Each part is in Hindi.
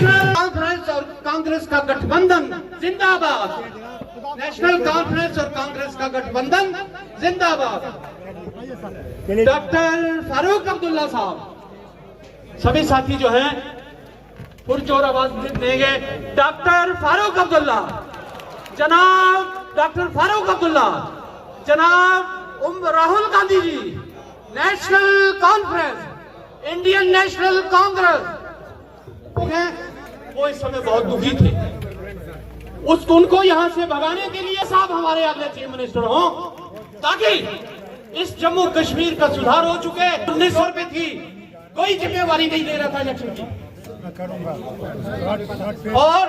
नेशनल कॉन्फ्रेंस और कांग्रेस का गठबंधन जिंदाबाद। नेशनल कॉन्फ्रेंस और कांग्रेस का गठबंधन जिंदाबाद। डॉक्टर फारूक अब्दुल्ला साहब, सभी साथी जो हैं पुरजोर आवाज देंगे। डॉक्टर फारूक अब्दुल्ला, जनाब डॉक्टर फारूक अब्दुल्ला, जनाब Rahul Gandhi ji, National Conference, Indian National Congress, वो इस समय बहुत दुखी थे। उनको यहां से भगाने के लिए साहब हमारे अगले चीफ मिनिस्टर हो, ताकि इस जम्मू कश्मीर का सुधार हो चुके। 1900 रुपए थी, कोई जिम्मेवारी नहीं दे रहा था इलेक्शन की। और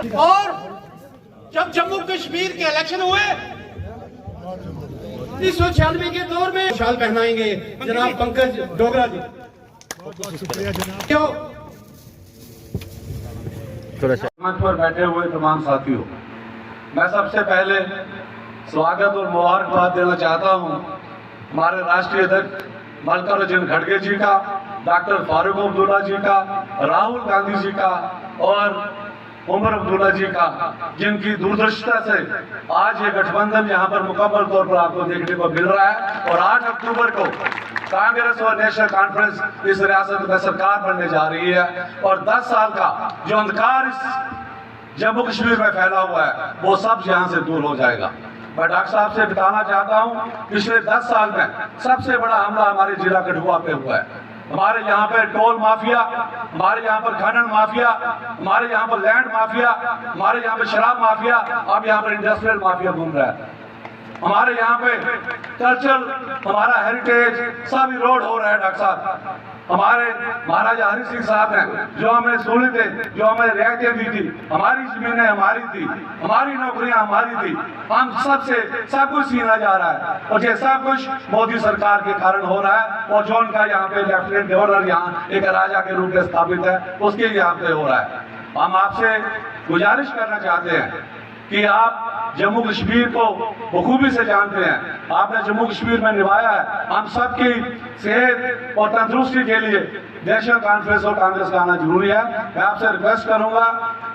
जब जम्मू कश्मीर के इलेक्शन हुए 1996 के दौर में शाल पहनाएंगे जनाब पंकज डोगरा जी। क्यों मंच पर बैठे हुए तमाम साथियों, मैं सबसे पहले स्वागत और मुबारकबाद देना चाहता हूं हमारे राष्ट्रीय अध्यक्ष मल्लिकार्जुन खड़गे जी का, डॉक्टर फारूक अब्दुल्ला जी का, राहुल गांधी जी का और उमर अब्दुल्ला जी का, जिनकी दूरदर्शिता से आज ये गठबंधन यहाँ पर मुकम्मल तौर पर आपको देखने को मिल रहा है। और 8 अक्टूबर को कांग्रेस और नेशनल कॉन्फ्रेंस इस रियासत में सरकार बनने जा रही है और 10 साल का जो अंधकार इस जम्मू कश्मीर में फैला हुआ है वो सब यहाँ से दूर हो जाएगा। मैं डॉक्टर साहब से बताना चाहता हूँ, पिछले 10 साल में सबसे बड़ा हमला हमारे जिला कठुआ पे हुआ है। हमारे यहाँ पे टोल माफिया, हमारे यहाँ पर खनन माफिया, हमारे यहाँ पर लैंड माफिया, हमारे यहाँ पे शराब माफिया, अब यहाँ पर इंडस्ट्रियल माफिया घूम रहा है। हमारे यहाँ पे कल्चरल, हमारा हेरिटेज सब इरोड हो रहा है। डॉक्टर साहब, हमारे महाराजा हरि सिंह साहब ने जो हमें सहूलतें, जो हमें रियायतें दी थी, हमारी जमीनें हमारी थी, हमारी नौकरियां हमारी थी, हम सबसे सब कुछ छीना जा रहा है। और ये सब कुछ मोदी सरकार के कारण हो रहा है। और जो उनका यहाँ पे लेफ्टिनेंट गवर्नर यहाँ एक राजा के रूप में स्थापित है, उसके यहाँ पे हो रहा है। हम आपसे गुजारिश करना चाहते हैं कि आप जम्मू कश्मीर को बखूबी से जानते हैं, आपने जम्मू कश्मीर में निभाया है। हम सबकी सेहत और तंदुरुस्ती के लिए नेशनल कॉन्फ्रेंस और कांग्रेस का आना जरूरी है। मैं आपसे रिक्वेस्ट करूंगा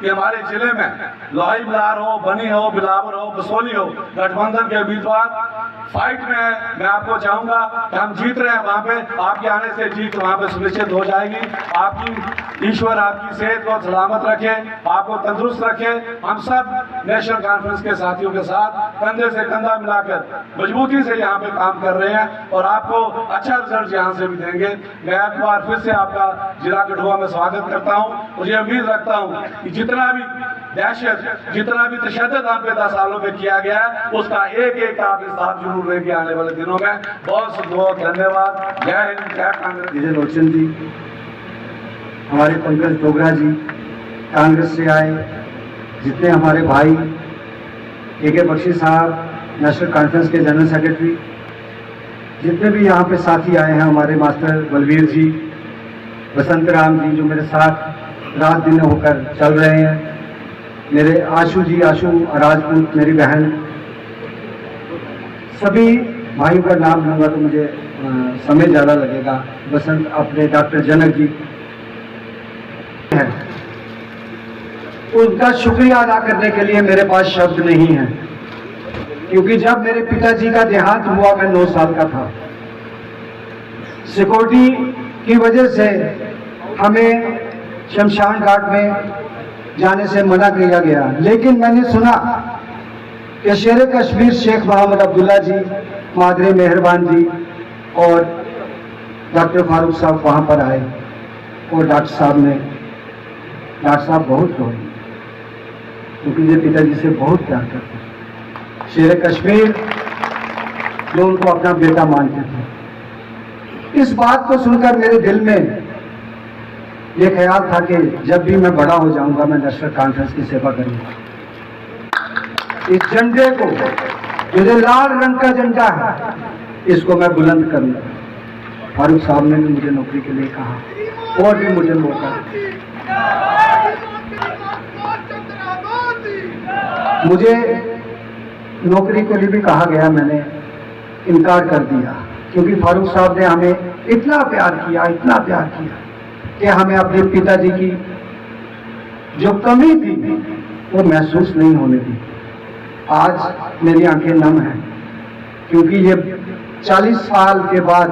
कि हमारे जिले में लोही बिलार हो, बनी हो, बिलावर हो, बसोली हो, गठबंधन के उम्मीदवार फाइट में है। मैं आपको चाहूंगा कि हम जीत रहे हैं वहां पे, आपके आने से जीत वहां पे सुनिश्चित हो जाएगी। आपकी ईश्वर आपकी सेहत को सलामत रखे, आपको तंदुरुस्त रखे। हम सब नेशनल कॉन्फ्रेंस के साथियों के साथ कंधे से कंधा मिलाकर मजबूती से यहाँ पे काम कर रहे हैं और आपको अच्छा रिजल्ट यहाँ से भी देंगे। मैं एक बार फिर से आपका जिला कठुआ में स्वागत करता हूँ। मुझे उम्मीद रखता हूँ कि जितना भी दहशत, जितना भी तशद्दुद आप पे 10 सालों में किया गया है, उसका एक आप हिसाब जरूर लेंगे आने वाले दिनों में। बहुत बहुत धन्यवाद। जय हिंद, जय कांग्रेस। विजय लोचन जी, हमारे पंकज डोगरा जी, कांग्रेस से आए, जितने हमारे भाई के बख्शी साहब, नेशनल कॉन्फ्रेंस के जनरल सेक्रेटरी, जितने भी यहाँ पे साथी आए हैं, हमारे मास्टर बलवीर जी, बसंत राम जी जो मेरे साथ रात दिन होकर चल रहे हैं, मेरे आशु जी, आशु राजपूत मेरी बहन, सभी भाइयों का नाम लूँगा तो मुझे समय ज़्यादा लगेगा। बसंत, अपने डॉक्टर जनक जी हैं, उनका शुक्रिया अदा करने के लिए मेरे पास शब्द नहीं है, क्योंकि जब मेरे पिताजी का देहांत हुआ मैं 9 साल का था। सिक्योरिटी की वजह से हमें शमशान घाट में जाने से मना किया गया, लेकिन मैंने सुना कि शेर कश्मीर शेख मोहम्मद अब्दुल्ला जी, मादरे मेहरबान जी और डॉक्टर फारूक साहब वहाँ पर आए और डॉक्टर साहब बहुत रोए, क्योंकि ये पिताजी से बहुत प्यार करते थे। शेर कश्मीर जो उनको अपना बेटा मानते थे। इस बात को सुनकर मेरे दिल में ये ख्याल था कि जब भी मैं बड़ा हो जाऊंगा मैं नेशनल कॉन्फ्रेंस की सेवा करूंगा। इस झंडे को, जो लाल रंग का झंडा है, इसको मैं बुलंद करूंगा। फारूक साहब ने भी मुझे नौकरी के लिए कहा और भी मुझे मौका, मुझे नौकरी के लिए भी कहा गया, मैंने इनकार कर दिया, क्योंकि फारूक साहब ने हमें इतना प्यार किया कि हमें अपने पिताजी की जो कमी थी वो महसूस नहीं होने दी। आज मेरी आंखें नम हैं क्योंकि ये 40 साल के बाद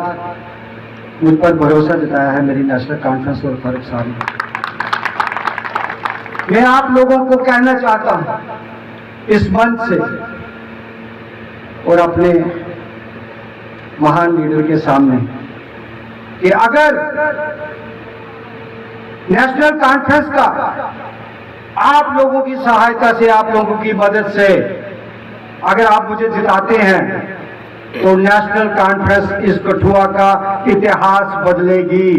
मुझ पर भरोसा जताया है मेरी नेशनल कॉन्फ्रेंस और फारूक साहब ने। मैं आप लोगों को कहना चाहता हूं इस मंच से और अपने महान लीडर के सामने कि अगर नेशनल कॉन्फ्रेंस का आप लोगों की सहायता से, आप लोगों की मदद से अगर आप मुझे जिताते हैं तो नेशनल कॉन्फ्रेंस इस कठुआ का इतिहास बदलेगी।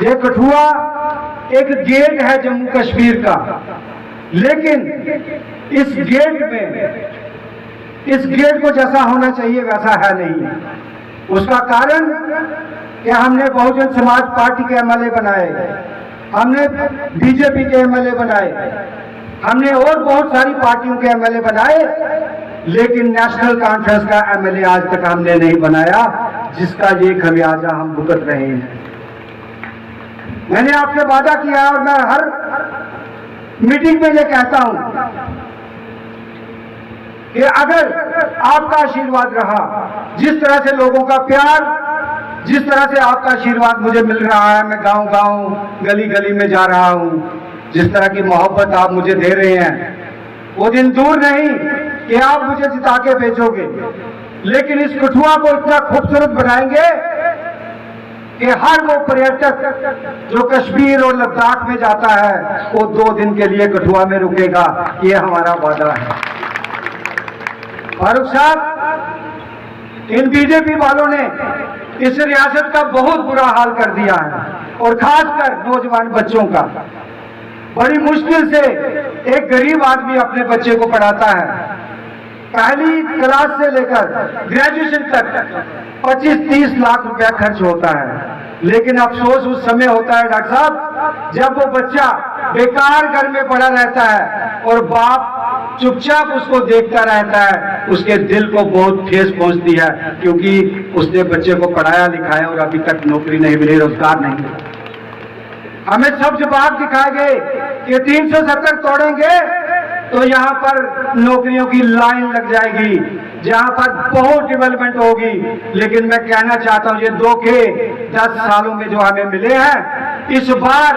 ये कठुआ एक गेट है जम्मू कश्मीर का, लेकिन इस गेट को जैसा होना चाहिए वैसा है नहीं। उसका कारण कि हमने बहुजन समाज पार्टी के एमएलए बनाए, हमने बीजेपी के एमएलए बनाए, हमने और बहुत सारी पार्टियों के एमएलए बनाए, लेकिन नेशनल कॉन्फ्रेंस का एमएलए आज तक हमने नहीं बनाया, जिसका ये खमियाजा हम भुगत रहे हैं। मैंने आपसे वादा किया और मैं हर मीटिंग में ये कहता हूं कि अगर आपका आशीर्वाद रहा, जिस तरह से लोगों का प्यार, जिस तरह से आपका आशीर्वाद मुझे मिल रहा है, मैं गांव-गांव, गली-गली में जा रहा हूं, जिस तरह की मोहब्बत आप मुझे दे रहे हैं, वो दिन दूर नहीं कि आप मुझे जिता के भेजोगे, लेकिन इस कठुआ को इतना खूबसूरत बनाएंगे कि हर वो पर्यटक जो कश्मीर और लद्दाख में जाता है वो 2 दिन के लिए कठुआ में रुकेगा। ये हमारा वादा है। फारूक साहब, इन बीजेपी वालों ने इस रियासत का बहुत बुरा हाल कर दिया है और खासकर नौजवान बच्चों का। बड़ी मुश्किल से एक गरीब आदमी अपने बच्चे को पढ़ाता है, पहली क्लास से लेकर ग्रेजुएशन तक 25-30 लाख रुपया खर्च होता है, लेकिन अफसोस उस समय होता है डॉक्टर साहब जब वो बच्चा बेकार घर में पड़ा रहता है और बाप चुपचाप उसको देखता रहता है। उसके दिल को बहुत ठेस पहुंचती है क्योंकि उसने बच्चे को पढ़ाया लिखाया और अभी तक नौकरी नहीं मिली, रोजगार नहीं मिला। हमें सब जवाब दिखाए गए कि 370 तोड़ेंगे तो यहाँ पर नौकरियों की लाइन लग जाएगी, जहाँ पर बहुत डेवलपमेंट होगी। लेकिन मैं कहना चाहता हूँ ये धोखे 10 सालों में जो हमें मिले हैं, इस बार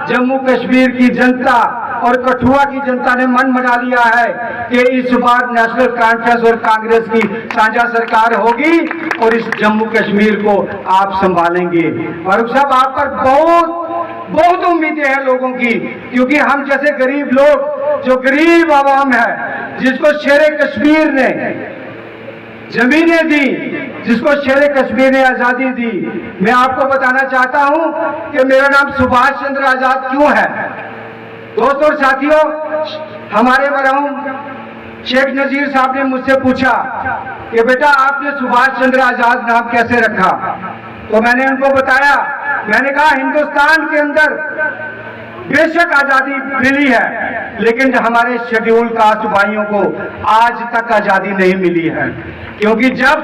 जम्मू कश्मीर की जनता और कठुआ की जनता ने मन बना लिया है कि इस बार नेशनल कॉन्फ्रेंस और कांग्रेस की साझा सरकार होगी और इस जम्मू कश्मीर को आप संभालेंगे। फारूक साहब, आप पर बहुत उम्मीदें हैं लोगों की, क्योंकि हम जैसे गरीब लोग, जो गरीब आवाम है, जिसको शेरे कश्मीर ने जमीनें दी, जिसको शेरे कश्मीर ने आजादी दी। मैं आपको बताना चाहता हूं कि मेरा नाम सुभाष चंद्र आजाद क्यों है। दोस्तों और साथियों, हमारे मरहूम शेख नजीर साहब ने मुझसे पूछा कि बेटा आपने सुभाष चंद्र आजाद नाम कैसे रखा, तो मैंने उनको बताया, मैंने कहा हिंदुस्तान के अंदर बेशक आजादी मिली है, लेकिन हमारे शेड्यूल कास्ट भाइयों को आज तक आजादी नहीं मिली है, क्योंकि जब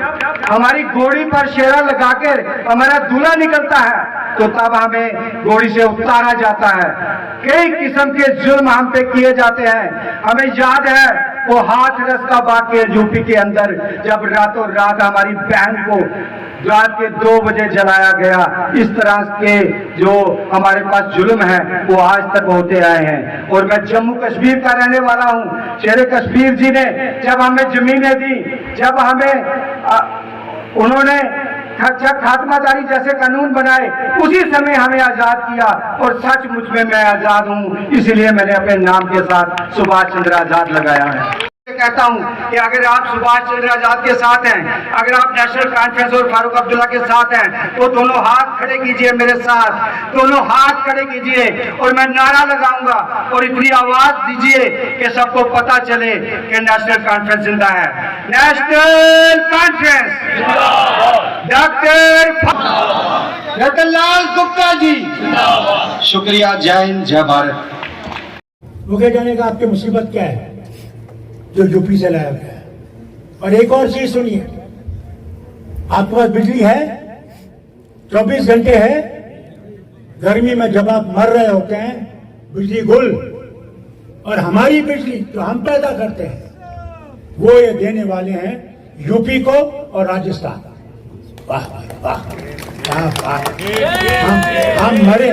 हमारी घोड़ी पर शेरा लगाकर हमारा दूल्हा निकलता है तो तब हमें घोड़ी से उतारा जाता है। कई किस्म के जुल्म हम पे किए जाते हैं। हमें याद है वो हाथरस का वाकया यूपी के अंदर, जब रातों रात हमारी बहन को रात के 2 बजे जलाया गया। इस तरह के जो हमारे पास जुल्म है वो आज तक होते आए हैं। और मैं जम्मू कश्मीर का रहने वाला हूँ। शेरे कश्मीर जी ने जब हमें जमीनें दी, जब हमें उन्होंने खात्मादारी जैसे कानून बनाए, उसी समय हमें आजाद किया और सचमुच में मैं आजाद हूँ, इसलिए मैंने अपने नाम के साथ सुभाष चंद्र आजाद लगाया है। कहता हूं कि अगर आप सुभाष चंद्र आजाद के साथ हैं, अगर आप नेशनल कॉन्फ्रेंस और फारूक अब्दुल्ला के साथ हैं, तो दोनों हाथ खड़े कीजिए मेरे साथ, दोनों हाथ खड़े कीजिए और मैं नारा लगाऊंगा और इतनी आवाज दीजिए कि सबको पता चले कि नेशनल कॉन्फ्रेंस जिंदा है। National Conference doctor Ratanlal Gupta ji, शुक्रिया। जय हिंद, जय भारत। रुके जाने का आपकी मुसीबत क्या है जो यूपी से लाया गया है? और एक और चीज सुनिए, आपके पास बिजली है, 24 घंटे है, गर्मी में जब आप मर रहे होते हैं, बिजली गुल, और हमारी बिजली जो हम पैदा करते हैं वो ये देने वाले हैं यूपी को और राजस्थान। वाह वाह, क्या बात। हम मरे,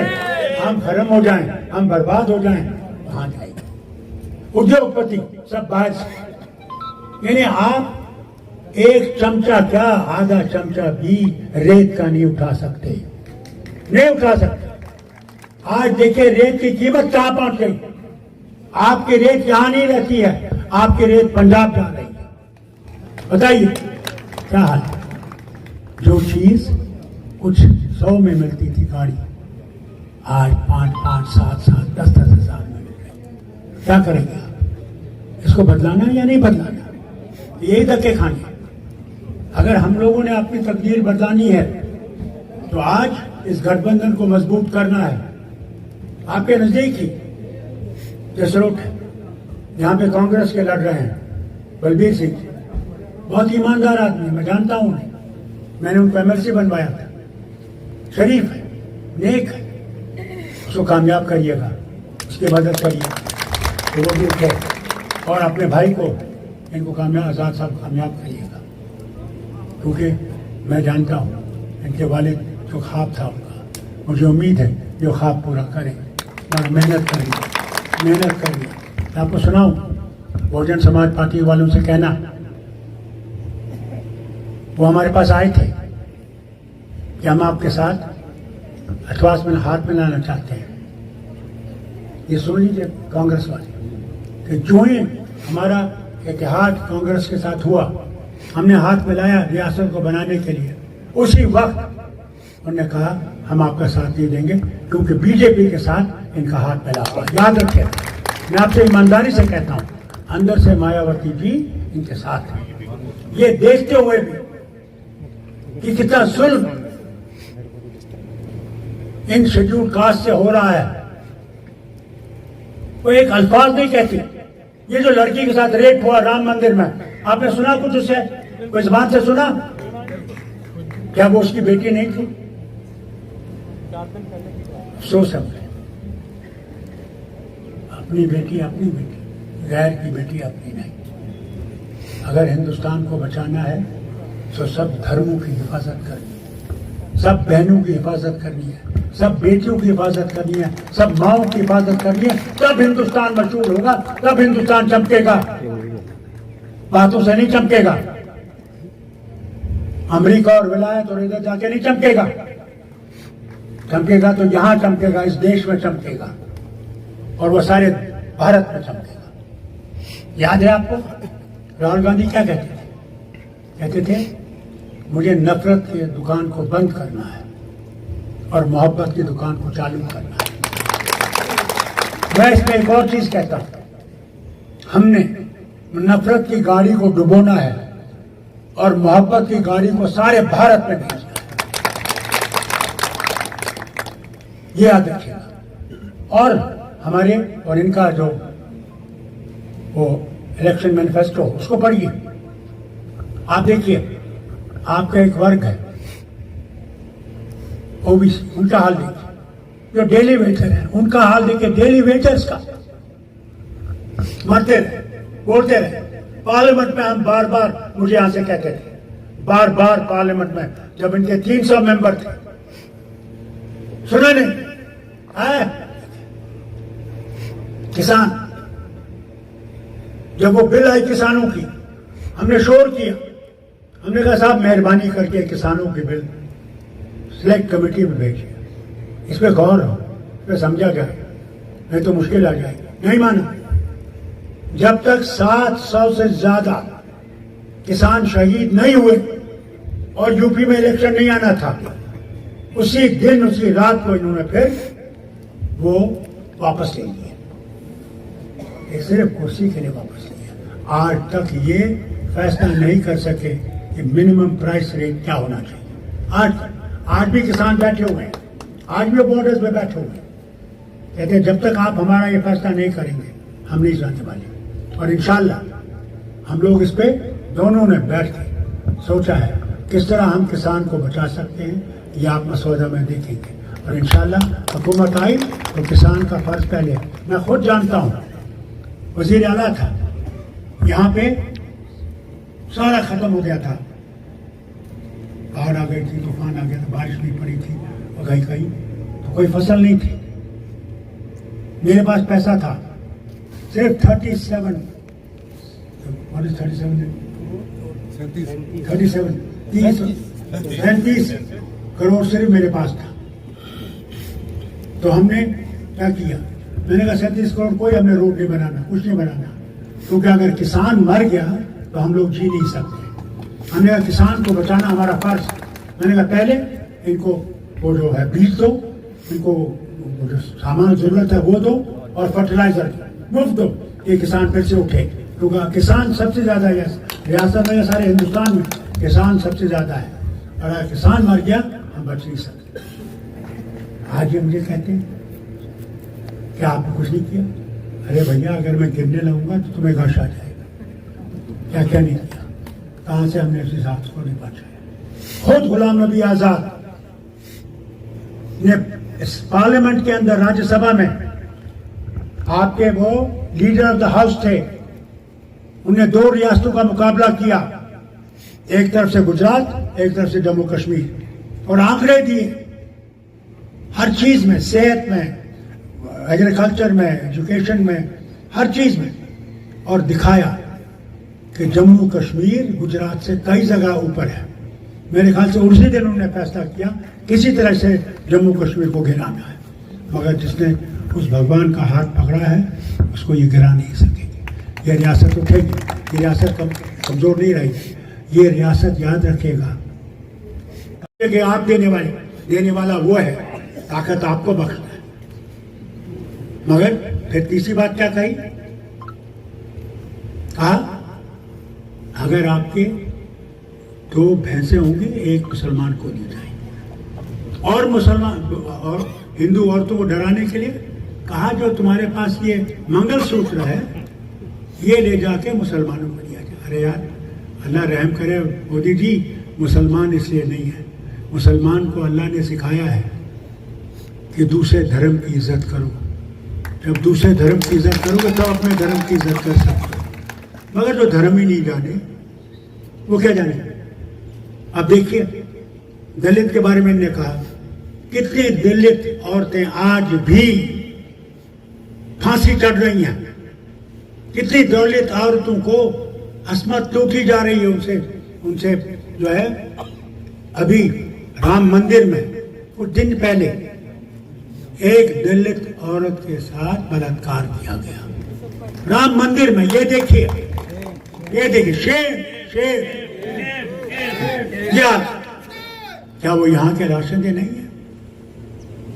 हम खत्म हो जाएं, हम बर्बाद हो जाएं, वहां जाएंगे उद्योगपति सब बाहर से। यानी आप एक चमचा क्या, आधा चमचा भी रेत का नहीं उठा सकते, नहीं उठा सकते। आज देखिए रेत की कीमत कहां पहुंच गई। आपकी रेत यहां नहीं रहती है, आपकी रेत पंजाब जा रही है। बताइए क्या हाल है। जो चीज कुछ 100 में मिलती थी गाड़ी, आज 5-5, 7-7, 10-10 हजार में मिल रही। क्या करेंगे आप? इसको बदलाना है या नहीं बदलाना? यही धक्के खाने। अगर हम लोगों ने अपनी तकदीर बदलानी है तो आज इस गठबंधन को मजबूत करना है। आपके नजदीक ही जसरोट है, यहाँ पे कांग्रेस के लड़ रहे हैं बलबीर सिंह, बहुत ईमानदार आदमी, मैं जानता हूं उन्हें, मैंने उनको एमएलसी बनवाया था। शरीफ है, नेक है, उसको कामयाब करिएगा, उसकी मदद करिएगा तो वो भी उठे, और अपने भाई को, इनको कामयाब, आजाद साहब कामयाब करिएगा, क्योंकि मैं जानता हूँ इनके वालिद जो ख्वाब था उनका, मुझे उम्मीद है जो ख्वाब पूरा करें। मेहनत करिए, मेहनत करिए। आपको सुनाऊं, बहुजन समाज पार्टी वालों से कहना, वो हमारे पास आए थे कि हम आपके साथ अठवास में हाथ मिलाना चाहते हैं। ये सुन लीजिए कांग्रेस वाले कि जो ही हमारा इत्तेहाद कांग्रेस के साथ हुआ, हमने हाथ मिलाया रियासत को बनाने के लिए, उसी वक्त उन्होंने कहा हम आपका साथ नहीं देंगे क्योंकि बीजेपी के साथ इनका हाथ मिला हुआ। याद रखिए, मैं आपसे ईमानदारी से कहता हूं, अंदर से मायावती जी इनके साथ हैं। ये देखते हुए भी कि कितना जुल्म इन शेड्यूल कास्ट से हो रहा है, वो एक अल्फाज नहीं कहती। ये जो लड़की के साथ रेप हुआ राम मंदिर में, आपने सुना कुछ उसे? कोई जुबान से सुना? क्या वो उसकी बेटी नहीं थी? अफसोस है, अपनी बेटी अपनी बेटी, गैर की बेटी अपनी नहीं। अगर हिंदुस्तान को बचाना है तो सब धर्मों की हिफाजत करनी है, सब बहनों की हिफाजत करनी है, सब बेटियों की हिफाजत करनी है, सब माओं की हिफाजत करनी है, तब हिंदुस्तान मशहूर होगा, तब हिंदुस्तान चमकेगा, बातों से नहीं चमकेगा। अमेरिका और विलायत और इधर जाके नहीं चमकेगा, चमकेगा तो यहां चमकेगा, इस देश में चमकेगा, और वो सारे भारत में चमकेगा। याद है आपको राहुल गांधी क्या कहते थे? कहते थे मुझे नफरत की दुकान को बंद करना है और मोहब्बत की दुकान को चालू करना है। मैं इसमें एक और चीज कहता हूं, हमने नफरत की गाड़ी को डुबोना है और मोहब्बत की गाड़ी को सारे भारत में भेजना है, ये याद रखिएगा। और हमारे और इनका जो वो इलेक्शन मैनिफेस्टो, उसको पढ़िए। आप देखिए, आपका एक वर्ग है ओबीसी, उनका हाल देखिए, जो डेली वेजर है उनका हाल देखिए, डेली वेजर्स का मरते रहे, बोलते रहे। पार्लियामेंट में हम बार बार, मुझे यहां से कहते थे, बार बार पार्लियामेंट में जब इनके 300 मेंबर थे, सुना नहीं है? किसान, जब वो बिल आई किसानों की, हमने शोर किया, हमने कहा साहब मेहरबानी करके किसानों के बिल सिलेक्ट कमेटी में भेजिए, इस पर गौर हो, इस पर समझा जाए, नहीं तो मुश्किल आ जाएगी। नहीं माना। जब तक 700 से ज्यादा किसान शहीद नहीं हुए और यूपी में इलेक्शन नहीं आना था, उसी दिन उसी रात को इन्होंने फिर वो वापस ले लिए, एक सिर्फ कुर्सी के लिए वापस लिया। आज तक ये फैसला नहीं कर सके कि मिनिमम प्राइस रेट क्या होना चाहिए। आज भी किसान बैठे हुए हैं, आज भी बॉर्डर्स पे बैठे हुए हैं, कहते हैं जब तक आप हमारा ये फैसला नहीं करेंगे हम नहीं जाने वाले। और इंशाल्लाह हम लोग इस पे दोनों ने बैठ के सोचा है किस तरह हम किसान को बचा सकते हैं, ये आप मसौदा में देखेंगे। और इंशाल्लाह हुकूमत आई तो किसान का फर्ज पहले। मैं खुद जानता हूँ, वजीर आला था, यहाँ पे सारा खत्म हो गया था, बाढ़ आ गई थी, तूफान आ गया था, बारिश नहीं पड़ी थी, और कहीं कहीं तो कोई फसल नहीं थी। मेरे पास पैसा था सिर्फ 37 करोड़ सिर्फ मेरे पास था। तो हमने क्या किया, मैंने कहा 37 करोड़ कोई हमने रोड नहीं बनाना, कुछ नहीं बनाना, क्योंकि अगर किसान मर गया तो हम लोग जी नहीं सकते। हमने कहा किसान को बचाना हमारा फर्ज। मैंने कहा पहले इनको वो जो है बीज दो, इनको वो जो सामान जरूरत है वो दो, और फर्टिलाइजर मुफ्त दो, ये किसान फिर से उठे। क्योंकि किसान सबसे ज्यादा रियासत में, सारे हिंदुस्तान में किसान सबसे ज्यादा है, और अगर किसान मर गया हम बच नहीं सकते। आज ये मुझे कहते हैं कि आपने कुछ नहीं किया। अरे भैया, अगर मैं गिरने लगूंगा तो तुम्हें घास आ जाएगा। क्या क्या नहीं किया, कहां से हमने इस हिसाब को नहीं बचाया। खुद गुलाम नबी आजाद ने इस पार्लियामेंट के अंदर, राज्यसभा में, आपके वो लीडर ऑफ द हाउस थे, उन्होंने 2 रियासतों का मुकाबला किया, एक तरफ से गुजरात, एक तरफ से जम्मू कश्मीर, और आंकड़े दिए हर चीज में, सेहत में, एग्रीकल्चर में, एजुकेशन में, हर चीज में, और दिखाया कि जम्मू कश्मीर गुजरात से कई जगह ऊपर है। मेरे ख्याल से उसी दिन उन्होंने फैसला किया किसी तरह से जम्मू कश्मीर को गिराना है, मगर जिसने उस भगवान का हाथ पकड़ा है उसको ये गिरा नहीं सकेगी। ये रियासत उठेगी, ये रियासत कमजोर नहीं रहेगी, ये रियासत याद रखेगा कि आप देने वाला वो है, ताकत आपको बख्शता है। मगर फिर तीसरी बात क्या कही, कहा अगर आपके 2 भैंसे होंगे, एक मुसलमान को दी जाएंगे। और मुसलमान और हिंदू औरतों को डराने के लिए कहा जो तुम्हारे पास ये मंगलसूत्र है ये ले जाके मुसलमानों को दिया जाए। अरे यार, अल्लाह रहम करे मोदी जी, मुसलमान इसलिए नहीं है, मुसलमान को अल्लाह ने सिखाया है कि दूसरे धर्म की इज्जत करो। जब दूसरे धर्म की इज्जत करोगे तो अपने धर्म की इज्जत कर सकते हो। मगर जो धर्म ही नहीं जाने वो क्या जाने। अब देखिए, दलित के बारे में इन्होंने कहा, कितनी दलित औरतें आज भी फांसी चढ़ रही हैं, कितनी दलित औरतों को अस्मत लूटी जा रही है उनसे जो है। अभी राम मंदिर में कुछ दिन पहले एक दलित औरत के साथ बलात्कार किया गया राम मंदिर में। ये देखिए शेर क्या वो यहाँ के राशिंदे नहीं है?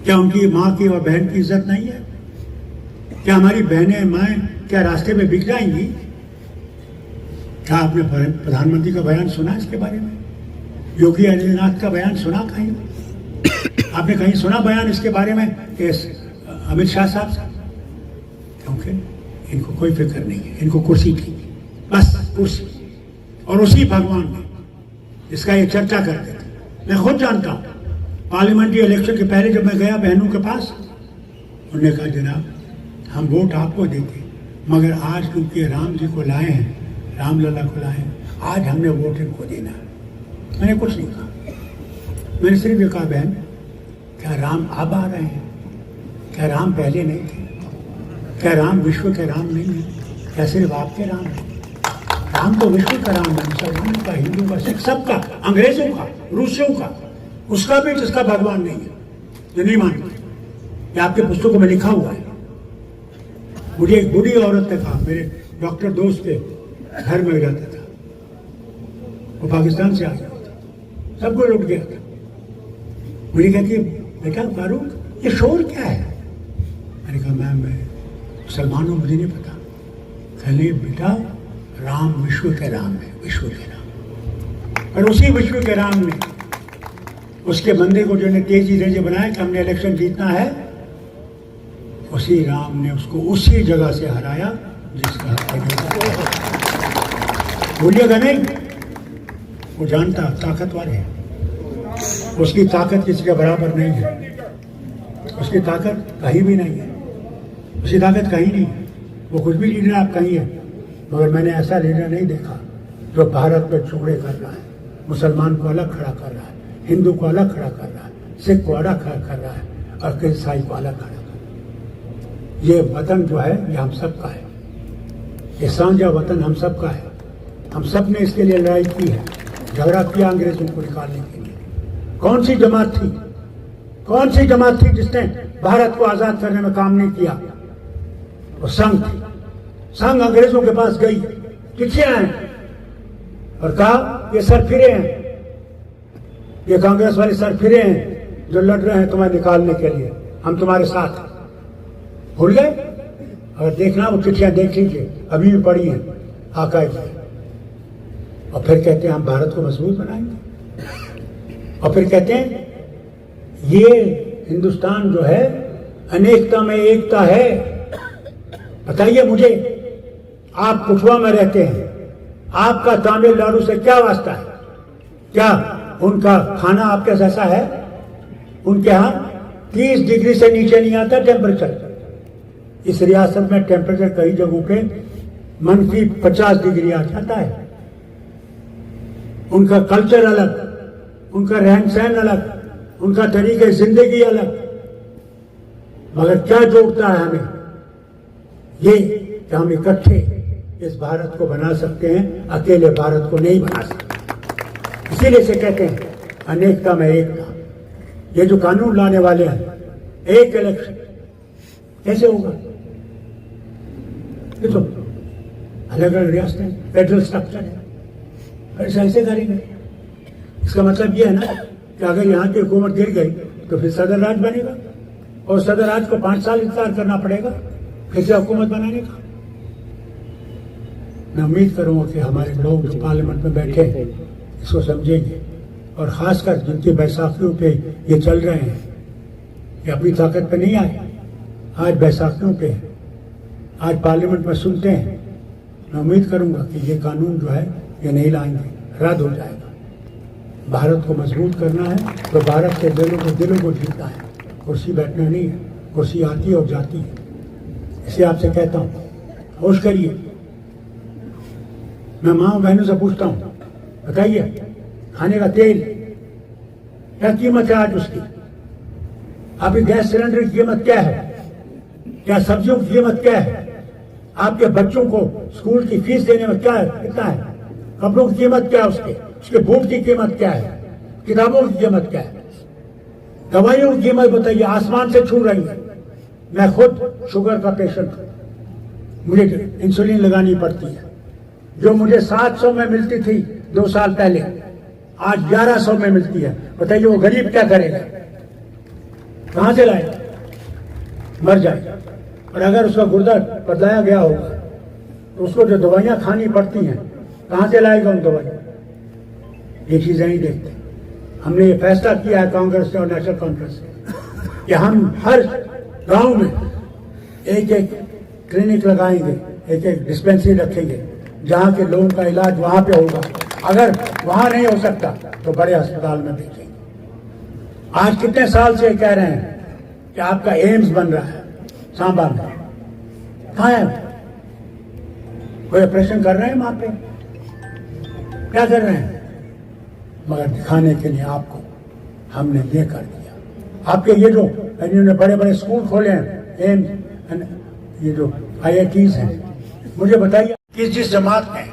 क्या उनकी माँ की और बहन की इज्जत नहीं है? क्या हमारी बहनें माएँ क्या रास्ते में बिक जाएंगी? क्या आपने प्रधानमंत्री का बयान सुना इसके बारे में? योगी आदित्यनाथ का बयान सुना कहीं? आपने कहीं सुना बयान इसके बारे में कि अमित शाह साहब से? क्योंकि इनको कोई फिक्र नहीं है, इनको कुर्सी की, बस कुर्सी। और उसी भगवान ने इसका ये चर्चा करते थे। मैं खुद जानता हूँ, पार्लियामेंट्री इलेक्शन के पहले जब मैं गया बहनों के पास, उन्होंने कहा जनाब हम वोट आपको देते, मगर आज क्योंकि राम जी को लाए हैं, राम लला को लाए हैं, आज हमने वोट इनको देना है। मैंने कुछ नहीं कहा, मैंने सिर्फ ये कहा बहन क्या राम अब आ रहे हैं? क्या राम पहले नहीं थे? क्या राम विश्व के राम नहीं है? क्या सिर्फ आपके राम है? राम तो विश्व का राम है, मुसलमानों का, हिंदू का, सिख सबका, अंग्रेजों का, रूसियों का, उसका भी जिसका भगवान नहीं है, जो नहीं मानते। ये आपके पुस्तकों में लिखा हुआ है। मुझे एक बूढ़ी औरत ने कहा, मेरे डॉक्टर दोस्त के घर में रहता था, वो पाकिस्तान से आ गया था, सब कुछ लुट गया था। मुझे कहती है बेटा फारूक ये शोर क्या है? मैंने कहा मैम मैं मुसलमान हूँ, मुझे नहीं पता। कहने बेटा राम विश्व के राम है, विश्व के राम। और उसी विश्व के राम ने उसके बंदे को जो ने तेजी रेजे बनाया कि हमने इलेक्शन जीतना है, उसी राम ने उसको उसी जगह से हराया जिसका भूलिएगा नहीं। वो जानता ताकतवर है, उसकी ताकत किसी के बराबर नहीं है। उसकी ताकत कहीं भी नहीं है, उसकी ताकत कहीं नहीं है। वो कुछ भी लीडर आप कहीं है, मगर मैंने ऐसा लीडर नहीं देखा जो भारत में टुकड़े कर रहा है, मुसलमान को अलग खड़ा कर रहा है, हिंदू को अलग खड़ा कर रहा है, सिख को अलग खड़ा कर रहा है और ईसाई को अलग खड़ा कर रहा है। ये वतन जो है ये हम सबका है, ये साझा वतन हम सबका है। हम सब ने इसके लिए लड़ाई की है, झगड़ा किया अंग्रेजों को निकालने के लिए। कौन सी जमात थी, कौन सी जमात थी जिसने भारत को आजाद करने में काम नहीं किया? वो संघ थी। संघ अंग्रेजों के पास गई, चिट्ठियां हैं और कहा ये सरफिरे हैं, ये कांग्रेस वाले सरफिरे हैं जो लड़ रहे हैं तुम्हें निकालने के लिए, हम तुम्हारे साथ हैं। भूल गए? अगर देखना वो चिट्ठियां देख लीजिए, अभी भी पड़ी हैं आर्काइव में। और फिर कहते हैं हम भारत को मजबूत बनाएंगे, और फिर कहते हैं ये हिंदुस्तान जो है अनेकता में एकता है। बताइए मुझे, आप कुछवा में रहते हैं, आपका तमिलनाडु से क्या वास्ता है? क्या उनका खाना आपके जैसा है? उनके यहाँ 30 डिग्री से नीचे नहीं आता टेम्परेचर। इस रियासत में टेम्परेचर कई जगहों पे -50 डिग्री आ जाता है। उनका कल्चर अलग, उनका रहन सहन अलग, उनका तरीके जिंदगी अलग। मगर क्या जोड़ता है हमें? ये कि हम इकट्ठे इस भारत को बना सकते हैं, अकेले भारत को नहीं बना सकते। इसीलिए से कहते हैं अनेकता में एकता। ये जो कानून लाने वाले हैं, एक इलेक्शन कैसे होगा? ये तो अलग अलग रियासतें, फेडरल स्ट्रक्चर है, ऐसे करेंगे। इसका मतलब यह है ना कि अगर यहाँ की हुकूमत गिर गई तो फिर सदर राज बनेगा, और सदर राज को 5 साल इंतजार करना पड़ेगा फिर से हुकूमत बनाने का। मैं उम्मीद करूंगा कि हमारे लोग जो पार्लियामेंट में बैठे हैं इसको समझेंगे, और खासकर जिनकी बैसाखियों पे ये चल रहे हैं, ये अपनी ताकत पे नहीं आए, आज बैसाखियों पे है, आज पार्लियामेंट में सुनते हैं। मैं उम्मीद करूंगा कि ये कानून जो है ये नहीं लाएंगे, रद्द हो जाएगा। भारत को मजबूत करना है तो भारत के दिलों को जीतना है, कुर्सी बैठना नहीं है। कुर्सी आती है और जाती है। इसलिए आपसे कहता हूँ होश करिए। मैं माँ बहनों से पूछता हूँ, बताइए खाने का तेल क्या कीमत है आज उसकी? आपकी गैस सिलेंडर की कीमत क्या है? क्या सब्जियों की कीमत क्या है? आपके बच्चों को स्कूल की फीस देने में क्या है, कितना है? कपड़ों की कीमत क्या है उसके बूट की कीमत क्या है? किताबों की कीमत क्या है? दवाइयों की कीमत बताइए, आसमान से छू रही है। मैं खुद शुगर का पेशेंट हूं, मुझे इंसुलिन लगानी पड़ती है। जो मुझे 700 में मिलती थी 2 साल पहले, आज 1100 में मिलती है। बताइए वो गरीब क्या करेगा? कहां से लाएगा? मर जाएगा। और अगर उसका गुर्दा बदलाया गया होगा तो उसको जो दवाइयां खानी पड़ती हैं, कहां से लाएगा उन दवाइयां? ये चीजें नहीं देखते। हमने ये फैसला किया है कांग्रेस से और नेशनल कॉन्फ्रेंस से कि हम हर गांव में एक एक क्लिनिक लगाएंगे, एक एक डिस्पेंसरी रखेंगे, जहां के लोगों का इलाज वहां पे होगा। अगर वहां नहीं हो सकता तो बड़े अस्पताल में भेजेंगे। आज कितने साल से कह रहे हैं कि आपका एम्स बन रहा है सांबा में, कहाँ है? कोई ऑपरेशन कर रहे हैं वहां पे? क्या कर रहे हैं? मगर दिखाने के लिए आपको हमने ये कर दिया। आपके ये जो इन्होंने बड़े बड़े स्कूल खोले हैं, एम्स, ये जो IITs हैं, मुझे बताइए जिस जमात में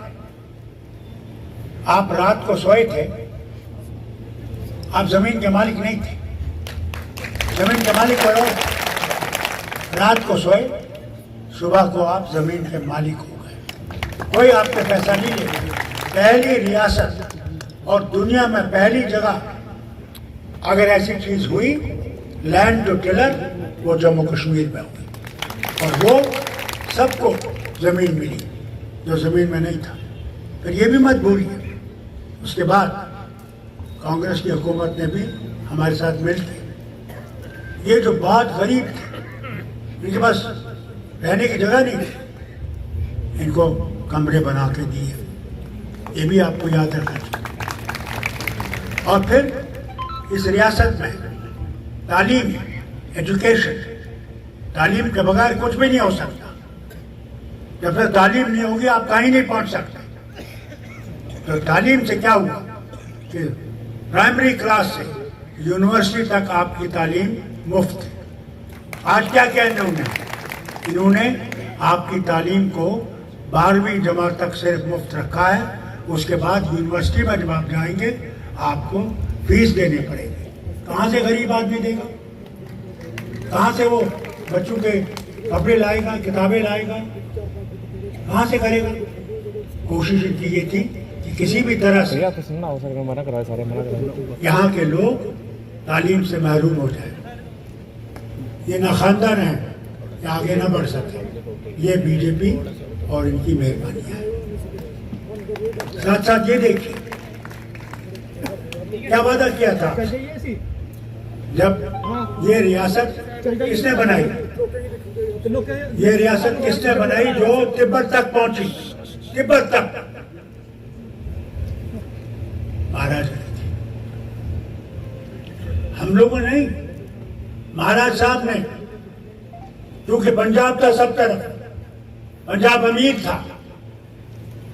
आप रात को सोए थे, आप जमीन के मालिक नहीं थे। जमीन के मालिक बनो, रात को सोए, सुबह को आप जमीन के मालिक हो गए। कोई आपसे पैसा नहीं ले। पहली रियासत और दुनिया में पहली जगह अगर ऐसी चीज हुई, लैंड टू टिलर, वो जम्मू कश्मीर में हुई, और वो सबको जमीन मिली जो जमीन में नहीं था। फिर ये भी मत भूलिए, उसके बाद कांग्रेस की हुकूमत ने भी हमारे साथ मिलकर ये जो बहुत गरीब थे, इनके पास रहने की जगह नहीं थी, इनको कमरे बना के दिए। ये भी आपको याद रखना चाहिए। और फिर इस रियासत में तालीम एजुकेशन, तालीम के बगैर कुछ भी नहीं हो सकता। जब तक तालीम नहीं होगी आप कहीं नहीं पहुंच सकते। तो तालीम से क्या हुआ कि प्राइमरी क्लास से यूनिवर्सिटी तक आपकी तालीम मुफ्त है। आज क्या किया इन्होंने आपकी तालीम को 12वीं जमात तक सिर्फ मुफ्त रखा है। उसके बाद यूनिवर्सिटी में जब आप जाएंगे आपको फीस देनी पड़ेगी। कहाँ से गरीब आदमी देगा? कहाँ से वो बच्चों के कपड़े लाएगा, किताबें लाएगा? कहाँ से करेगा? कोशिश इनकी ये थी कि किसी भी तरह से यहाँ के लोग तालीम से महरूम हो जाए। ये ना खानदान है कि आगे ना बढ़ सके। ये बीजेपी और इनकी मेहरबानी है। साथ साथ ये देखिए क्या वादा किया था जब ये रियासत किसने बनाई? ये रियासत किसने बनाई जो तिब्बत तक पहुंची? तिब्बत तक महाराज ने थी। हम लोगों ने नहीं, महाराज साहब ने। क्योंकि पंजाब था सब तरफ, पंजाब अमीर था,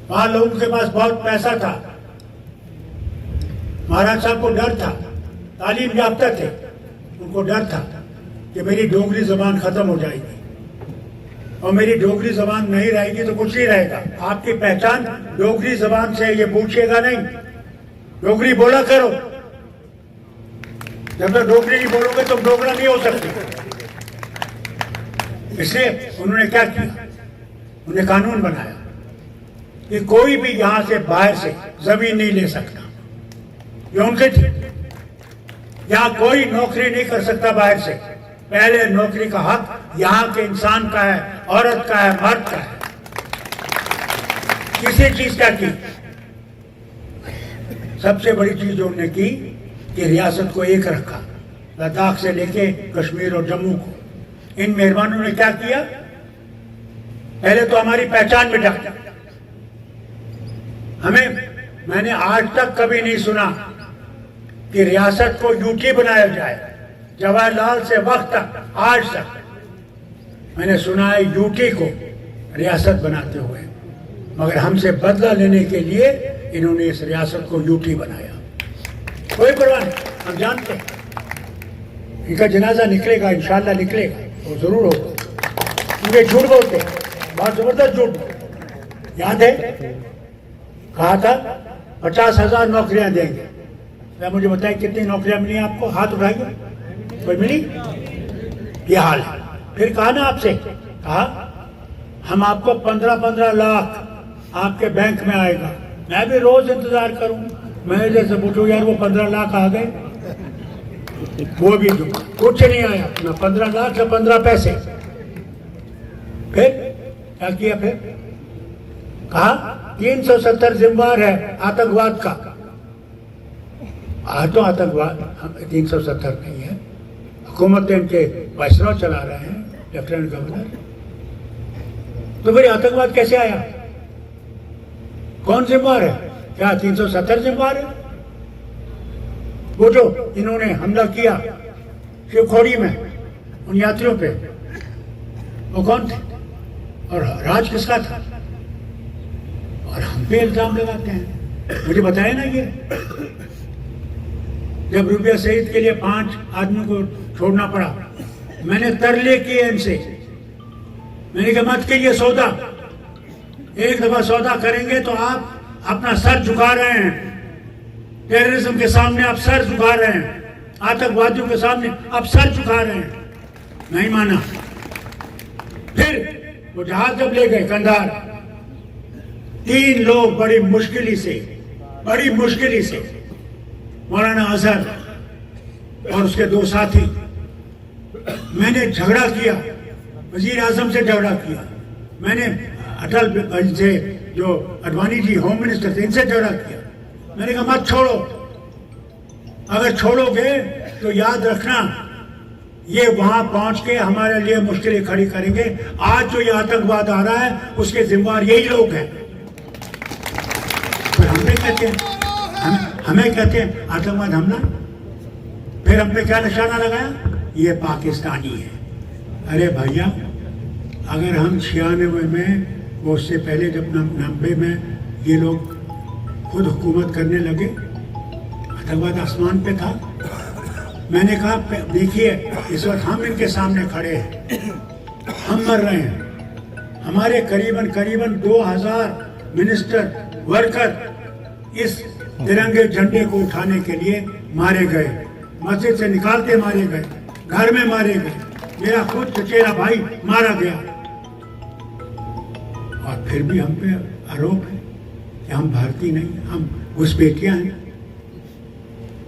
वहां लोगों के पास बहुत पैसा था। महाराज साहब को डर था, तालीम याफ्ता थे, उनको डर था कि मेरी डोगरी जबान खत्म हो जाएगी और मेरी डोगरी जबान नहीं रहेगी तो कुछ नहीं रहेगा। आपकी पहचान डोगरी जबान से, ये पूछिएगा नहीं। डोगरी बोला करो, जब तक डोगरी नहीं बोलोगे तो डोगरा नहीं हो सकती। इसलिए उन्होंने क्या किया? उन्होंने कानून बनाया कि कोई भी यहां से बाहर से जमीन नहीं ले सकता। ये उनके थे। यहां कोई नौकरी नहीं कर सकता बाहर से। पहले नौकरी का हक यहां के इंसान का है, औरत का है, मर्द का है। किसी चीज क्या की? सबसे बड़ी चीज उन्होंने की कि रियासत को एक रखा, लद्दाख से लेके कश्मीर और जम्मू को। इन मेहरबानों ने क्या किया? पहले तो हमारी पहचान मिटा। मैंने आज तक कभी नहीं सुना कि रियासत को यूटी बनाया जाए। जवाहरलाल से वक्त तक, आज तक मैंने सुना है यूटी को रियासत बनाते हुए। मगर हमसे बदला लेने के लिए इन्होंने इस रियासत को यूटी बनाया। कोई परवाह नहीं, हम जानते हैं इनका जनाजा निकलेगा, इंशाल्लाह निकलेगा, वो जरूर होगा। क्योंकि झूठ बोलते हैं, बहुत जबरदस्त झूठ। याद है कहा था 50,000 नौकरियां देंगे। क्या मुझे बताइए कितनी नौकरियां मिली आपको? हाथ उठाइए, कोई मिली? ये हाल है। फिर कहा ना आपसे, कहा हम आपको 15-15 लाख आपके बैंक में आएगा। मैं भी रोज इंतजार करूं। मैं जैसे पूछूं यार वो 15 लाख आ गए, वो भी कुछ नहीं आया, ना 15 लाख या 15 पैसे। फिर क्या किया? फिर कहा 370 जिम्मेवार है आतंकवाद का। आज तो आतंकवाद 370 नहीं है, हुकूमत इनके वाइसरॉय चला रहे हैं, लेफ्टिनेंट गवर्नर। तो फिर आतंकवाद कैसे आया? कौन जिम्मेवार है? क्या 370 जिम्मेवार है? वो जो इन्होंने हमला किया शिवखोड़ी में उन यात्रियों पे, वो कौन थे और राज किसका था? और हम पे इल्जाम लगाते हैं। मुझे बताया ना ये, जब रुपया शहीद के लिए 5 आदमियों को छोड़ना पड़ा, मैंने तरले किए इनसे। मैंने कहा मत कीजिए सौदा, एक दफा सौदा करेंगे तो आप अपना सर झुका रहे हैं, टेररिज्म के सामने आप सर झुका रहे हैं, आतंकवादियों के सामने आप सर झुका रहे हैं। नहीं माना। फिर वो जहाज जब ले गए कंधार, 3 लोग बड़ी मुश्किल से मौलाना अजहर और उसके 2 साथी, मैंने झगड़ा किया, वजीर आजम से झगड़ा किया, मैंने अटल से जो अडवाणी जी होम मिनिस्टर थे इनसे झगड़ा किया। मैंने कहा मत छोड़ो, अगर छोड़ोगे तो याद रखना ये वहां पहुंच के हमारे लिए मुश्किलें खड़ी करेंगे। आज जो ये आतंकवाद आ रहा है उसके जिम्मेदार यही लोग हैं। फिर हमें कहते हैं आतंकवाद हमला। फिर हम पे क्या निशाना लगाया? ये पाकिस्तानी है। अरे भैया, अगर हम 96 में, वो उससे पहले जब 90 में ये लोग खुद हुकूमत करने लगे, आतंकवाद आसमान पे था। मैंने कहा देखिए, इस वक्त हम इनके सामने खड़े हैं, हम मर रहे हैं। हमारे करीबन 2000 मिनिस्टर वर्कर इस तिरंगे झंडे को उठाने के लिए मारे गए, मस्जिद से निकालते मारे गए, घर में मारे गए। मेरा खुद चचेरा भाई मारा गया, और फिर भी हम पे आरोप है कि हम भारतीय नहीं, हम घुसपैठियां हैं।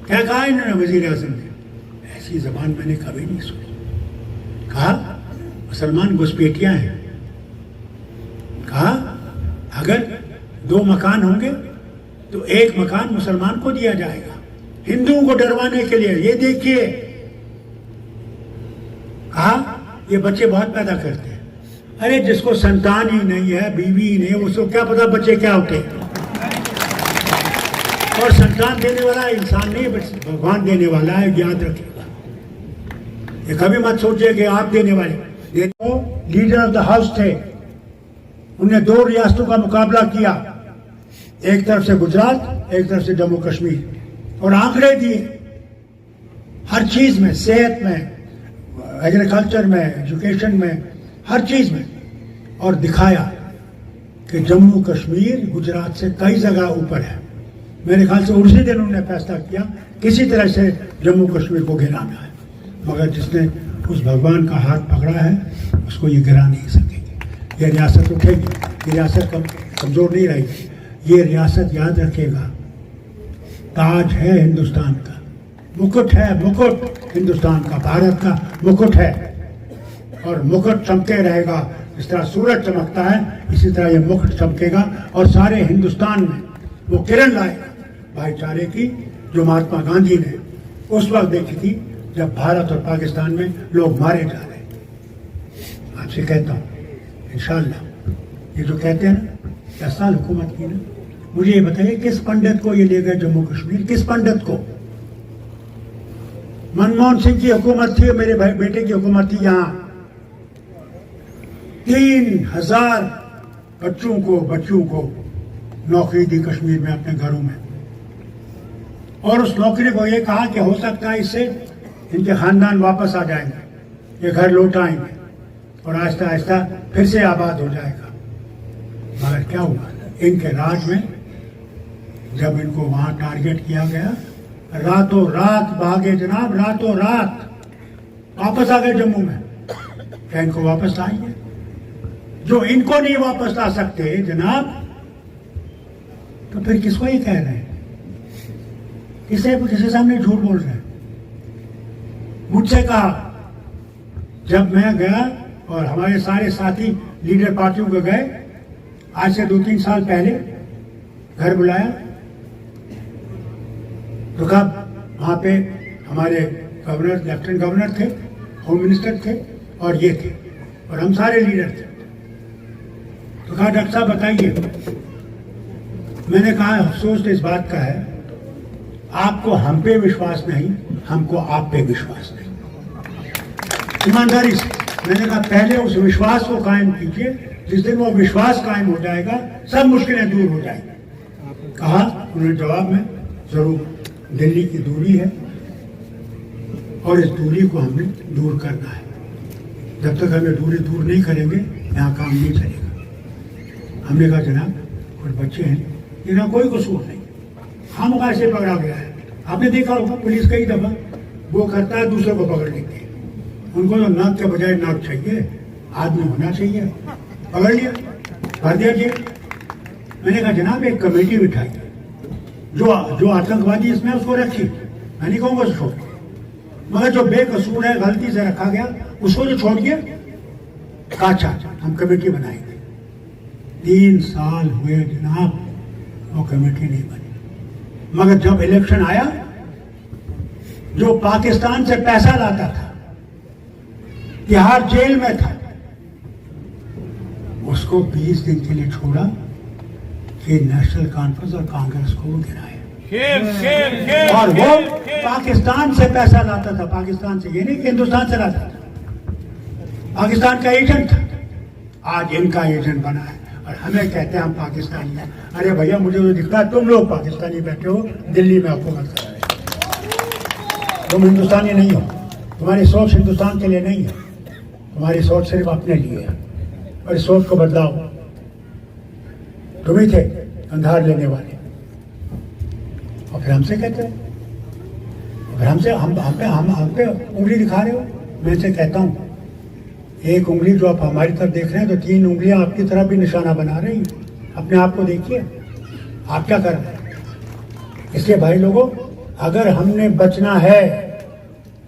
क्या कहा इन्होंने वजीर आजम ने? ऐसी जबान मैंने कभी नहीं सुनी। कहा मुसलमान घुसपैठियां हैं। कहा अगर 2 मकान होंगे तो 1 मकान मुसलमान को दिया जाएगा, हिंदुओं को डरवाने के लिए। ये देखिए, कहा ये बच्चे बहुत पैदा करते हैं। अरे जिसको संतान ही नहीं है, बीवी ही नहीं है, उसको क्या पता बच्चे क्या होते हैं। और संतान देने वाला इंसान नहीं, भगवान देने वाला है, याद रखिएगा। ये कभी मत सोचिए कि आप देने वाले। देखो, लीडर ऑफ द हाउस थे, उन्होंने 2 रियासतों का मुकाबला किया, एक तरफ से गुजरात, एक तरफ से जम्मू कश्मीर, और आंकड़े दिए हर चीज में, सेहत में, एग्रीकल्चर में, एजुकेशन में, हर चीज में, और दिखाया कि जम्मू कश्मीर गुजरात से कई जगह ऊपर है। मेरे ख्याल से उसी दिन उन्होंने फैसला किया किसी तरह से जम्मू कश्मीर को गिराना है, मगर जिसने उस भगवान का हाथ पकड़ा है उसको ये गिरा नहीं सकेगी। ये रियासत उठेगी, ये रियासत कमजोर नहीं रहेगी। ये रियासत याद रखेगा, ताज है हिंदुस्तान का, मुकुट है, मुकुट हिंदुस्तान का, भारत का मुकुट है, और मुकुट चमके रहेगा। जिस तरह सूरज चमकता है, इसी तरह ये मुकुट चमकेगा, और सारे हिंदुस्तान में वो किरण लाएगा भाईचारे की, जो महात्मा गांधी ने उस वक्त देखी थी जब भारत और पाकिस्तान में लोग मारे जा रहे। आपसे कहता हूँ इंशाअल्लाह, ये जो कहते हैं ना 10 साल हुकूमत की ना, मुझे ये बताइए किस पंडित को ये ले गए जम्मू कश्मीर? किस पंडित को? मनमोहन सिंह की हुकूमत थी, मेरे बेटे की हुकूमत थी। यहाँ 3000 बच्चों को नौकरी दी कश्मीर में, अपने घरों में, और उस नौकरी को ये कहा कि हो सकता है इससे इनके खानदान वापस आ जाएंगे, ये घर लौट आएंगे, और आहिस्ता आहिस्ता फिर से आबाद हो जाएगा। मगर क्या हुआ? इनके राज में जब इनको वहां टारगेट किया गया, रातों रात भागे जनाब, रातों रात वापस आ गए जम्मू में। क्या इनको वापस लाएंगे? जो इनको नहीं वापस ला सकते जनाब, तो फिर किसको ही कह रहे हैं? किसके सामने झूठ बोल रहे हैं? मुझसे कहा, जब मैं गया और हमारे सारे साथी लीडर पार्टियों के गए, आज से 2-3 साल पहले घर बुलाया, तो कब वहां पे हमारे गवर्नर, लेफ्टिनेंट गवर्नर थे, होम मिनिस्टर थे, और ये थे, और हम सारे लीडर थे। तो कहा डॉक्टर साहब बताइए। मैंने कहा अफसोस इस बात का है, आपको हम पे विश्वास नहीं, हमको आप पे विश्वास नहीं। ईमानदारी से मैंने कहा पहले उस विश्वास को कायम कीजिए, जिस दिन वो विश्वास कायम हो जाएगा सब मुश्किलें दूर हो जाएंगी। कहा उन्होंने जवाब में, जरूर दिल्ली की दूरी है और इस दूरी को हमने दूर करना है। जब तक हमें दूरी दूर नहीं करेंगे यहाँ काम नहीं चलेगा। हमने कहा जनाब कुछ बच्चे हैं जिनका कोई कसूर नहीं, हम कैसे पकड़ा गया है। आपने देखा होगा पुलिस कई दफा वो करता है, दूसरों को पकड़ लेती है। उनको तो नाक के बजाय नाक चाहिए, आदमी होना चाहिए। पकड़ लिया, भर दिया जेल। मैंने कहा जनाब एक कमेटी बिठाई, जो आतंकवादी इसमें उसको रखी, मैं नहीं कहूँगा उसको, मगर जो बेकसूर है गलती से रखा गया उसको जो छोड़ दिया, अच्छा हम कमेटी बनाएंगे। 3 साल हुए जनाब, वो कमेटी नहीं बनी। मगर जब इलेक्शन आया, जो पाकिस्तान से पैसा लाता था, तिहाड़ जेल में था, उसको 20 दिन के लिए छोड़ा कि नेशनल कॉन्फ्रेंस और कांग्रेस को गिराए। और वो पाकिस्तान से पैसा लाता था, पाकिस्तान से, ये नहीं कि हिंदुस्तान से लाता था, पाकिस्तान का एजेंट था। आज इनका एजेंट बना है और हमें कहते हैं हम पाकिस्तानी हैं। अरे भैया, मुझे तो दिखता है तुम लोग पाकिस्तानी बैठे हो दिल्ली में हुकूमत कर रहे हो। तुम हिंदुस्तानी नहीं हो, तुम्हारी सोच हिंदुस्तान के लिए नहीं है, तुम्हारी सोच सिर्फ अपने लिए है। और इस सोच को बदलाओ। तुम ही थे अंधार लेने वाले, और फिर हमसे कहते हैं, फिर हमसे हम पे उंगली दिखा रहे हो। मैं से कहता हूँ, एक उंगली जो आप हमारी तरफ देख रहे हैं, तो 3 उंगलियां आपकी तरफ भी निशाना बना रही हैं। अपने आप को देखिए, आप क्या कर रहे हैं। इसलिए भाई लोगों, अगर हमने बचना है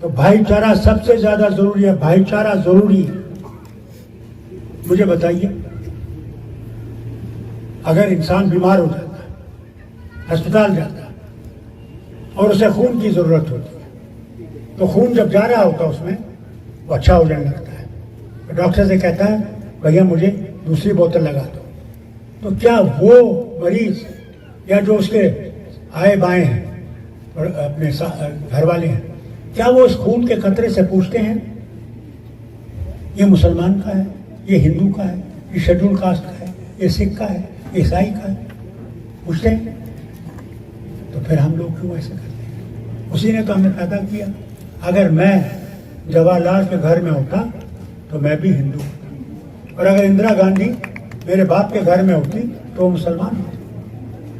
तो भाईचारा सबसे ज्यादा जरूरी है। भाईचारा जरूरी है। मुझे बताइए, अगर इंसान बीमार हो जाता है, अस्पताल जाता है और उसे खून की जरूरत होती है, तो खून जब जा रहा होता है उसमें, वो अच्छा हो जाने लगता है। तो डॉक्टर से कहता है, भैया मुझे दूसरी बोतल लगा दो। तो क्या वो मरीज या जो उसके आए बाएं हैं और अपने घर वाले हैं, क्या वो उस खून के कतरे से पूछते हैं ये मुसलमान का है, ये हिंदू का है, ये शेड्यूल कास्ट का है, ये सिख का है, ये ईसाई का है? पूछते हैं? तो फिर हम लोग क्यों ऐसे करते हैं? उसी ने तो हमें पैदा किया। अगर मैं जवाहरलाल के घर में होता तो मैं भी हिंदू होता, और अगर इंदिरा गांधी मेरे बाप के घर में होती तो वो मुसलमान होती।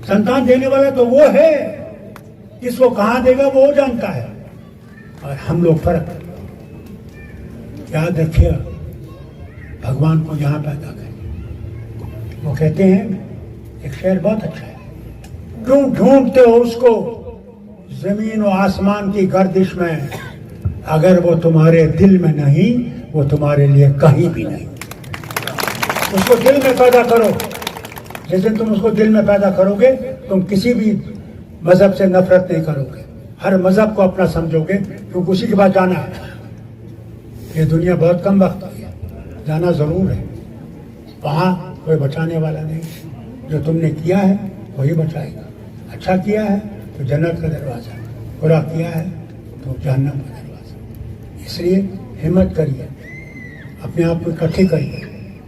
संतान देने वाला तो वो है, किसको कहाँ देगा वो जानता है, और हम लोग फर्क। याद रखिए, भगवान को यहाँ पैदा करें। वो कहते हैं, एक शेर बहुत अच्छा है, क्यों ढूंढते हो उसको जमीन और आसमान की गर्दिश में, अगर वो तुम्हारे दिल में नहीं, वो तुम्हारे लिए कहीं भी नहीं। उसको दिल में पैदा करो। जिस दिन तुम उसको दिल में पैदा करोगे, तुम किसी भी मजहब से नफरत नहीं करोगे, हर मजहब को अपना समझोगे, क्योंकि उसी के बाद जाना है। ये दुनिया बहुत कम वक्त की है, जाना जरूर है। वहाँ कोई बचाने वाला नहीं, जो तुमने किया है वही बचाएगा। अच्छा किया है तो जन्नत का दरवाजा, बुरा किया है तो जहन्नम का दरवाजा। इसलिए हिम्मत करिए, अपने आप को इकट्ठे करिए,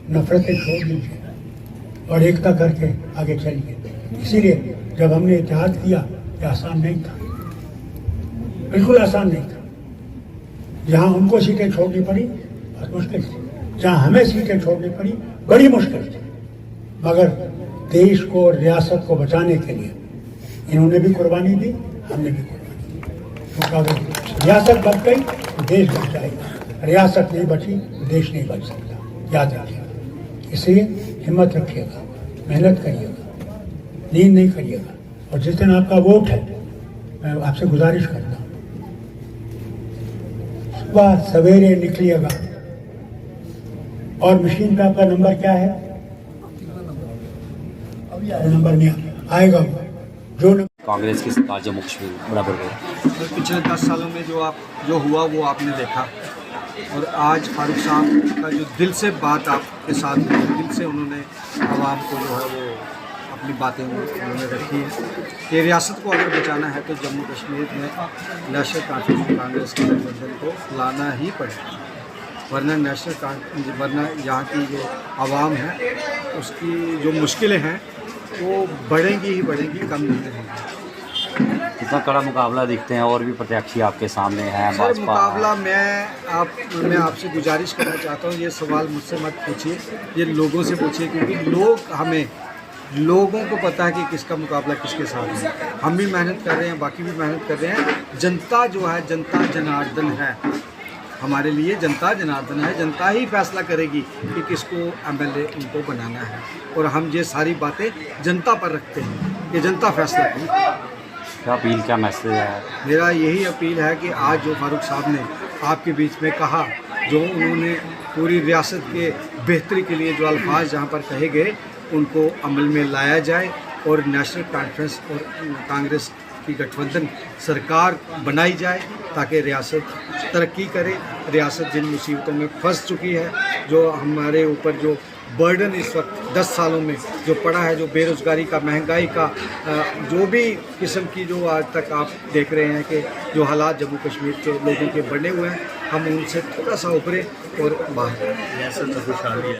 नफरतें छोड़ दीजिए और एकता करके आगे चलिए। इसीलिए जब हमने इत्तेहाद किया, ये आसान नहीं था, बिल्कुल आसान नहीं था। जहाँ उनको सीटें छोड़नी पड़ी बहुत मुश्किल थी, जहाँ हमें सीटें छोड़नी पड़ी बड़ी मुश्किल थी, मगर देश को, रियासत को बचाने के लिए इन्होंने भी कुर्बानी दी, हमने भी कुर्बानी दी। तो अगर रियासत बच गई तो देश बच जाएगा, रियासत नहीं बची तो देश नहीं बच सकता, याद रखिएगा। इसलिए हिम्मत रखिएगा, मेहनत करिएगा, नींद नहीं करिएगा। और जिस दिन आपका वोट है, मैं आपसे गुजारिश करता हूँ, सुबह सवेरे निकलिएगा। और मशीन पे आपका नंबर क्या है? नंबर नहीं आएगा, जो कांग्रेस की सरकार जम्मू कश्मीर बराबर गई। पिछले 10 सालों में जो हुआ वो आपने देखा, और आज फारूक साहब का जो दिल से बात आपके साथ, दिल से उन्होंने आवाम को जो है वो अपनी बातें उन्होंने रखी है कि रियासत को अगर बचाना है तो जम्मू कश्मीर में नेशनल कॉन्फ्रेंस कांग्रेस के गठबंधन को लाना ही पड़ेगा, वरना यहाँ की जो आवाम है उसकी जो मुश्किलें हैं वो बढ़ेंगी ही बढ़ेंगी, कम नहीं होंगी। कितना कड़ा मुकाबला दिखते हैं, और भी प्रत्याशी आपके सामने हैं? सर मुकाबला मैं आपसे गुजारिश करना चाहता हूँ, ये सवाल मुझसे मत पूछिए, ये लोगों से पूछिए, क्योंकि लोगों को पता है कि किसका मुकाबला किसके साथ है। हम भी मेहनत कर रहे हैं, बाकी भी मेहनत कर रहे हैं। जनता जो है, जनता जनार्दन है, हमारे लिए जनता जनार्दन है। जनता ही फैसला करेगी कि किसको एमएलए उनको बनाना है, और हम ये सारी बातें जनता पर रखते हैं कि जनता फैसला करेगी। क्या अपील, क्या मैसेज है? मेरा यही अपील है कि आज जो फारूक साहब ने आपके बीच में कहा, जो उन्होंने पूरी रियासत के बेहतरी के लिए जो अल्फाज जहाँ पर कहे गए, उनको अमल में लाया जाए, और नेशनल कॉन्फ्रेंस और कांग्रेस की गठबंधन सरकार बनाई जाए ताकि रियासत तरक्की करे। रियासत जिन मुसीबतों में फंस चुकी है, जो हमारे ऊपर जो बर्डन इस वक्त 10 सालों में जो पड़ा है, जो बेरोज़गारी का, महंगाई का, जो भी किस्म की जो आज तक आप देख रहे हैं कि जो हालात जम्मू कश्मीर के लोगों के बने हुए हैं, हम उनसे थोड़ा सा उभरे और बाहर।